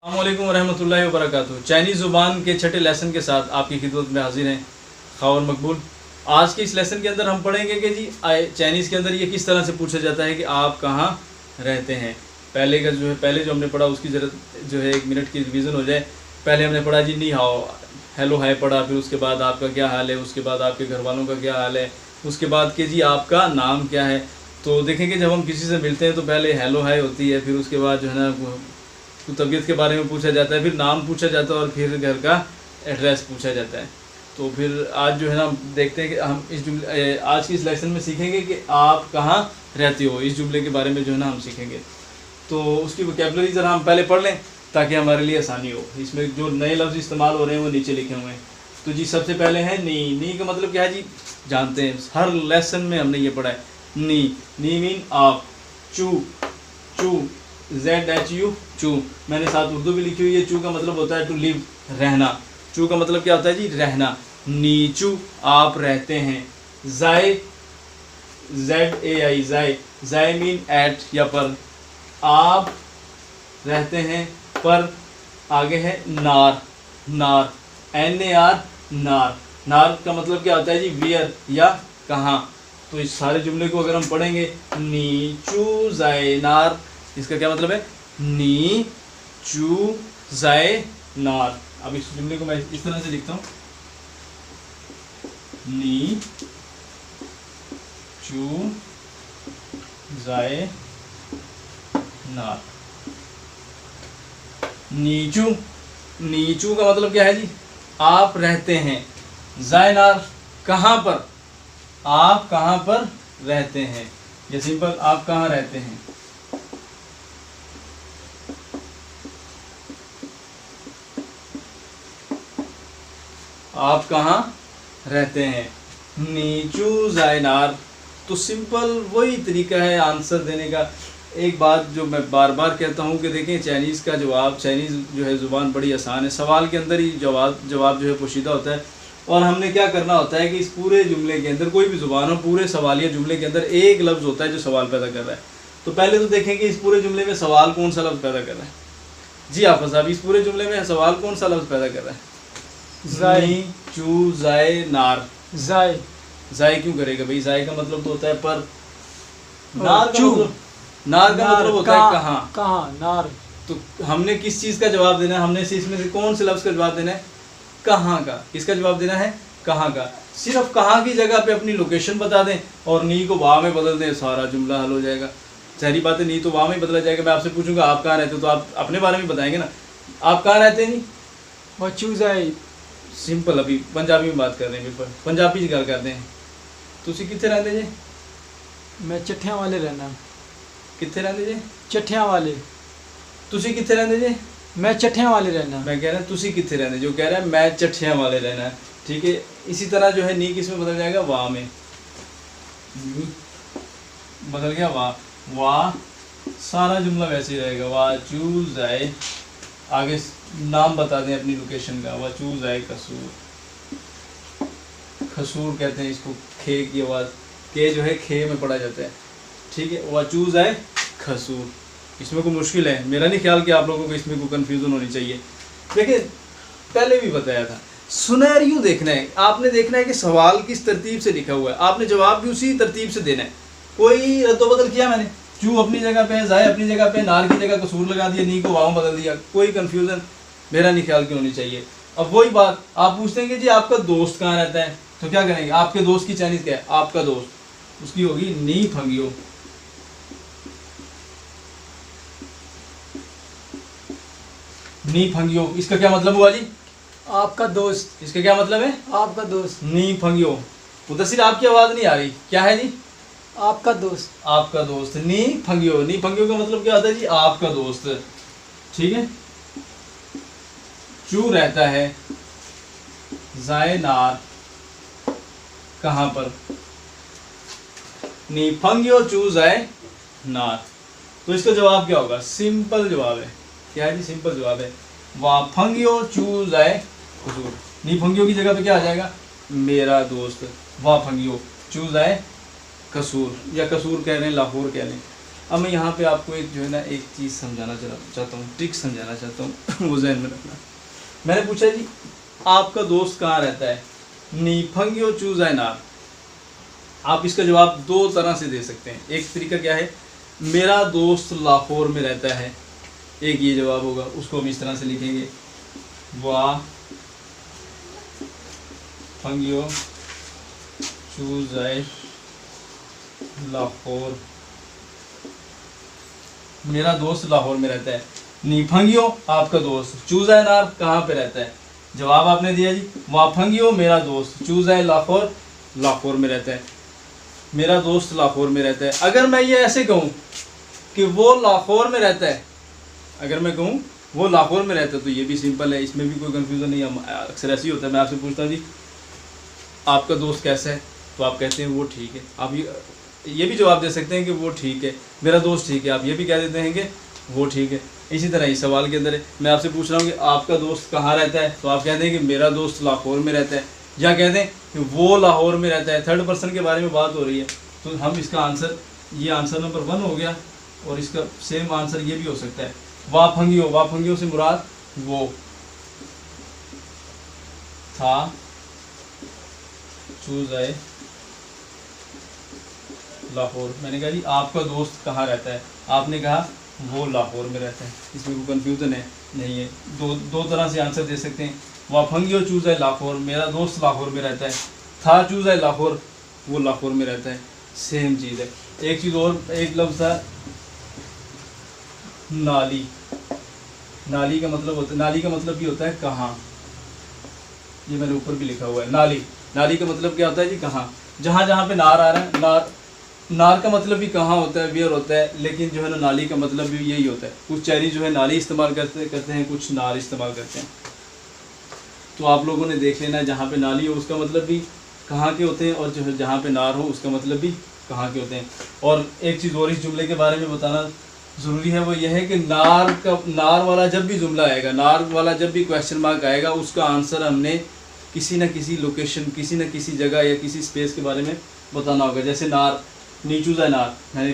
अस्सलामुअलैकुम वरहमतुल्लाहि वबरकातुहू। चाइनीज़ ज़ुबान के छठे लेसन के साथ आपकी खिदमत में हाजिर हैं खावर मकबूल। आज के इस लेसन के अंदर हम पढ़ेंगे कि जी चाइनीज़ के अंदर ये किस तरह से पूछा जाता है कि आप कहाँ रहते हैं। पहले जो हमने पढ़ा उसकी ज़रूरत जो है 1 मिनट की रिवीज़न हो जाए। पहले हमने पढ़ा जी नी हाओ, हेलो हाय पढ़ा, फिर उसके बाद आपका क्या हाल है, उसके बाद आपके घर वालों का क्या हाल है, उसके बाद कि जी आपका नाम क्या है। तो देखेंगे जब हम किसी से मिलते हैं तो पहले हेलो हाय होती है, फिर उसके बाद जो है ना तो तबीयत के बारे में पूछा जाता है, फिर नाम पूछा जाता है और फिर घर का एड्रेस पूछा जाता है। तो फिर आज जो है ना देखते हैं कि हम इस जुमले आज की इस लेसन में सीखेंगे कि आप कहाँ रहते हो। इस जुमले के बारे में जो है ना हम सीखेंगे। तो उसकी वोकैबुलरी ज़रा हम पहले पढ़ लें ताकि हमारे लिए आसानी हो। इसमें जो नए लफ्ज़ इस्तेमाल हो रहे हैं वो नीचे लिखे हुए हैं। तो जी सबसे पहले है नी। नी का मतलब क्या है जी, जानते हैं, हर लेसन में हमने ये पढ़ा है। नी नी मीन आप। चू चू ZHU चू, मैंने साथ उर्दू भी लिखी हुई है। चू का मतलब होता है टू लिव, रहना। चू का मतलब क्या होता है जी, रहना। नीचू आप रहते हैं। जाए ZAI जाए, जाए मीन एट या पर। आप रहते हैं पर, आगे है नार, नार NAR नार। नार का मतलब क्या होता है जी, वियर या कहाँ। तो इस सारे जुमले को अगर हम पढ़ेंगे, नीचू जाए नार, इसका क्या मतलब है, नी चू जाए नार। अब इस जुमले को मैं इस तरह से लिखता हूँ, नी चू जाए नार। नीचू, नीचू का मतलब क्या है जी, आप रहते हैं। जाए नार, कहाँ पर, आप कहाँ पर रहते हैं। या सिंपल, आप कहाँ रहते हैं। आप कहाँ रहते हैं। नीचू जायनार। तो सिंपल वही तरीका है आंसर देने का। एक बात जो मैं बार बार कहता हूँ कि देखें चाइनीज़ का जवाब, चाइनीज़ जो है ज़ुबान बड़ी आसान है। सवाल के अंदर ही जवाब जो है पोशीदा होता है। और हमने क्या करना होता है कि इस पूरे जुमले के अंदर, कोई भी ज़ुबान हो, पूरे सवालिया जुमले के अंदर एक लफ्ज़ होता है जो सवाल पैदा कर रहा है। तो पहले तो देखेंगे इस पूरे जुमले में सवाल कौन सा लफ्ज़ पैदा कर रहा है। जी हाफ़िज़ साहब, इस पूरे जुमले में सवाल कौन सा लफ्ज़ पैदा कर रहा है। नी चू जाए नार। जाए, जाए क्यों करेगा भाई, जाए का मतलब तो होता है पर। नार का मतलब, नार का मतलब होता है कहाँ। कहाँ, नार। तो हमने किस चीज़ का जवाब देना है, हमने इसमें से कौन से लफ्ज़ का जवाब देना है, कहाँ का। किसका जवाब देना है, कहाँ का। सिर्फ कहाँ की जगह पे अपनी लोकेशन बता दें और नी को वाह में बदल दें, सारा जुमला हल हो जाएगा। सारी बातें, नी तो वाह में बदला जाएगा। मैं आपसे पूछूंगा आप कहाँ रहते हो तो आप अपने बारे में बताएंगे ना, आप कहाँ रहते हैं। नहीं, वो चूज है। सिंपल, अभी पंजाबी में बात कर रहे हैं, बिल्कुल पंजाबी गल करते हैं। तुसी कित्थे रहंदे जे। मैं चट्ठियां वाले रहना। कित्थे रहंदे जे। चट्ठियां वाले। तुसी कित्थे रहंदे जे। मैं चट्ठियां वाले रहना। मैं कह रहा हूँ तुसी कित्थे रहंदे, जो कह रहा है मैं चट्ठियाँ वाले रहना है। ठीक है, इसी तरह जो है नी किस में बदल जाएगा, वाह में। बदल गया वाह, वाह सारा जुमला वैसे ही रहेगा। वाह चूज आए, आगे नाम बता दें अपनी लोकेशन का। वाह चूज आए कसूर, खसूर कहते हैं इसको, खे की आवाज़, के जो है खे में पढ़ा जाता है। ठीक है, वाह चूज आए खसूर। इसमें कोई मुश्किल है, मेरा नहीं ख्याल कि आप लोगों को इसमें कोई कन्फ्यूज़न होनी चाहिए। देखिए पहले भी बताया था, सुनहरियो देखना है, आपने देखना है कि सवाल किस तरतीब से लिखा हुआ है, आपने जवाब भी उसी तरतीब से देना है। कोई रद्दोबदल किया मैंने, चू अपनी जगह पे है, जाए अपनी जगह पे, नार की जगह कसूर लगा दिया, नी को वाव बदल दिया, कोई कन्फ्यूज़न मेरा नहीं ख्याल की होनी चाहिए। अब वही बात आप पूछते हैं कि जी आपका दोस्त कहाँ रहता है, तो क्या करेंगे, आपके दोस्त की चाइनीज़ क्या है, आपका दोस्त, उसकी होगी नी फंगियो। नी फंगियो, इसका क्या मतलब हुआ जी, आपका दोस्त। इसका क्या मतलब है, आपका दोस्त। नी फंगियो। मुदस्सिर आपकी आवाज़ नहीं आ रही, क्या है जी, आपका दोस्त। आपका दोस्त। नी फंगियो, नी फंगियो का मतलब क्या होता है जी, आपका दोस्त। ठीक है, चू रहता है, जाए नार, कहाँ पर, नी फंगियो चू जाए नार। तो इसका जवाब क्या होगा, सिंपल जवाब है, क्या है जी, सिंपल जवाब है, वाह फंगियो चू जाए कसूर। नी फंगियो की जगह पे क्या आ जाएगा, मेरा दोस्त। वाह फंगियो चू जाए कसूर, या कसूर कह लें, लाहौर कह लें। अब मैं यहाँ पे आपको एक जो है ना एक चीज़ समझाना चाहता हूँ, ट्रिक समझाना चाहता हूँ वो जहन में रखना। मैंने पूछा जी आपका दोस्त कहाँ रहता है, नी फंगियो चूज़ है नार। आप इसका जवाब दो तरह से दे सकते हैं। एक तरीका क्या है, मेरा दोस्त लाहौर में रहता है, एक ये जवाब होगा। उसको हम इस तरह से लिखेंगे, वाह फंगियो चूज़ है लाहौर, मेरा दोस्त लाहौर में रहता है। नीफंगियो आपका दोस्त, चूज़ा नार कहाँ पे रहता है। जवाब आपने दिया जी, वाफंगियो मेरा दोस्त, चूज़ा लाहौर, लाहौर में रहता है। मेरा दोस्त लाहौर में रहता है। अगर मैं ये ऐसे कहूँ कि वो लाहौर में रहता है, अगर मैं कहूँ वो लाहौर में रहता है, तो ये भी सिंपल है, इसमें भी कोई कन्फ्यूज़न नहीं है। अक्सर ऐसे ही होता है, मैं आपसे पूछता हूँ जी आपका दोस्त कैसा है, तो आप कहते हैं वो ठीक है। आप ये भी जवाब दे सकते हैं कि वो ठीक है, मेरा दोस्त ठीक है, आप ये भी कह देते हैं कि वो ठीक है। इसी तरह इस सवाल के अंदर है, मैं आपसे पूछ रहा हूँ कि आपका दोस्त कहाँ रहता है, तो आप कहते हैं कि मेरा दोस्त लाहौर में रहता है, या कहते हैं कि वो लाहौर में रहता है। थर्ड पर्सन के बारे में बात हो रही है, तो हम इसका आंसर, ये आंसर नंबर 1 हो गया, और इसका सेम आंसर ये भी हो सकता है, वाफंगियो। वाफंगियो से मुराद वो था, चूज़ है लाहौर। मैंने कहा जी आपका दोस्त कहाँ रहता है, आपने कहा वो लाहौर में रहता है। इसमें कोई कन्फ्यूज़न है नहीं है। दो तरह से आंसर दे सकते हैं। वाफंगियो चूज़ है लाहौर, मेरा दोस्त लाहौर में रहता है। था चूज़ है लाहौर, वो लाहौर में रहता है, सेम चीज़ है। एक चीज़ और, एक लफ्ज़ है नाली। नाली का मतलब होता है, नाली का मतलब भी होता है कहाँ, ये मैंने ऊपर भी लिखा हुआ है। नाली, नाली का मतलब क्या होता है जी, कहाँ। जहाँ जहाँ पे नार आ रहा है, नार का मतलब भी कहाँ होता है, वेयर होता है, लेकिन जो है ना नाली का मतलब भी यही होता है। कुछ चाइनीज जो है नाली इस्तेमाल करते हैं, कुछ नार इस्तेमाल करते हैं। तो आप लोगों ने देख लेना है, जहाँ पे नाली हो उसका मतलब भी कहाँ के होते हैं, और जो है जहाँ पे नार हो उसका मतलब भी कहाँ के होते हैं। और एक चीज़ और इस जुमले के बारे में बताना ज़रूरी है, वो यह है कि नार वाला जब भी जुमला आएगा, नार वाला जब भी क्वेश्चन मार्क आएगा, उसका आंसर हमने किसी न किसी लोकेशन, किसी न किसी जगह या किसी स्पेस के बारे में बताना होगा। जैसे नार, नी चूज़ा नार, मैंने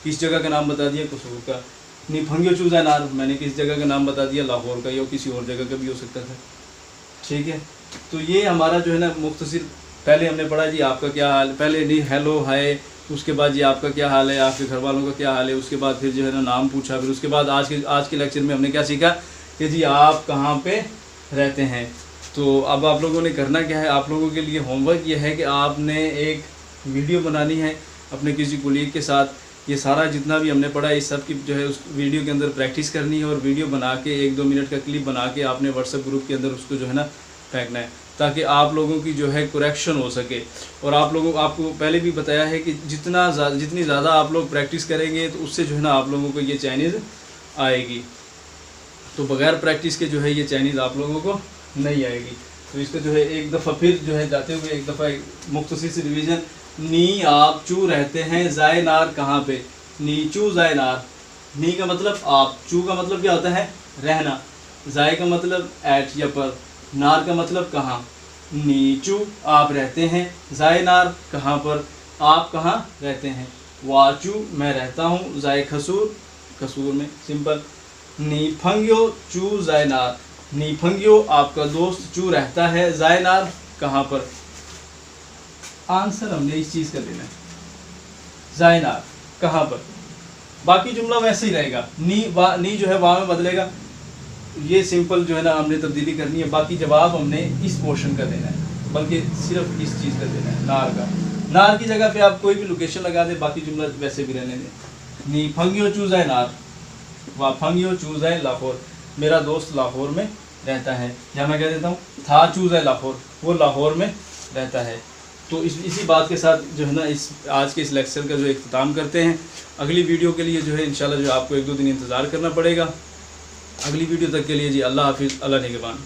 किस जगह का नाम बता दिया, कसूर का। नी फंगियो चूज़ा नार, मैंने किस जगह का नाम बता दिया, लाहौर का, या किसी और जगह का भी हो सकता था। ठीक है, तो ये हमारा जो है ना मुख्तसर, पहले हमने पढ़ा जी आपका क्या हाल, पहले नहीं हेलो हाय, उसके बाद जी आपका क्या हाल है, आपके घर वालों का क्या हाल है, उसके बाद फिर जो है ना नाम पूछा, फिर उसके बाद आज के लेक्चर में हमने क्या सीखा कि जी आप कहाँ पे रहते हैं। तो अब आप लोगों ने करना क्या है, आप लोगों के लिए होमवर्क ये है कि आपने एक वीडियो बनानी है अपने किसी कोलीग के साथ। ये सारा जितना भी हमने पढ़ा इस सब की जो है उस वीडियो के अंदर प्रैक्टिस करनी है, और वीडियो बना के 1-2 मिनट का क्लिप बना के आपने व्हाट्सएप ग्रुप के अंदर उसको जो है ना फेंकना है, ताकि आप लोगों की जो है करेक्शन हो सके। और आपको पहले भी बताया है कि जितनी ज़्यादा आप लोग प्रैक्टिस करेंगे तो उससे जो है ना आप लोगों को ये चाइनीज़ आएगी। तो बगैर प्रैक्टिस के जो है ये चाइनीज़ आप लोगों को नहीं आएगी। तो इसका जो है एक दफ़ा फिर जो है जाते हुए एक दफ़ा मुख्तसर से रिवीजन। नी आप चू रहते हैं, ज़ाय नार कहाँ पे, नीचू ज़ाय नार। नी का मतलब आप, चू का मतलब क्या होता है रहना, ज़ाय का मतलब एट या पर, नार का मतलब कहाँ। नीचू आप रहते हैं, ज़ाय नार कहाँ पर, आप कहाँ रहते हैं। वाचू मैं रहता हूँ, ज़ाय खसूर, कसूर में, सिंपल। नीफंग्यो चू ज़ाय नार, नीफंग्यो आपका दोस्त, चू रहता है, ज़ाय नार कहाँ पर। आंसर हमने इस चीज़ का देना है, ज़ाय नार कहाँ पर। बाकी जुमला वैसे ही रहेगा, नी जो है वाह में बदलेगा, ये सिंपल जो है ना हमने तब्दीली करनी है। बाकी जवाब हमने इस पोर्शन का देना है, बल्कि सिर्फ इस चीज़ का देना है, नार का। नार की जगह पे आप कोई भी लोकेशन लगा दें, बाकी जुमला वैसे भी रहने दें। नी फंगियो चूज़ है नार, वाह फंगियो चूज़ है लाहौर, मेरा दोस्त लाहौर में रहता है। या मैं कह देता हूँ था चूज़ है लाहौर, वो लाहौर में रहता है। तो इसी बात के साथ जो है ना आज के इस लेक्चर का जो इख्तिताम करते हैं। अगली वीडियो के लिए जो है इंशाल्लाह जो आपको 1-2 दिन इंतज़ार करना पड़ेगा। अगली वीडियो तक के लिए जी अल्लाह हाफिज़, अल्लाह निगहबान।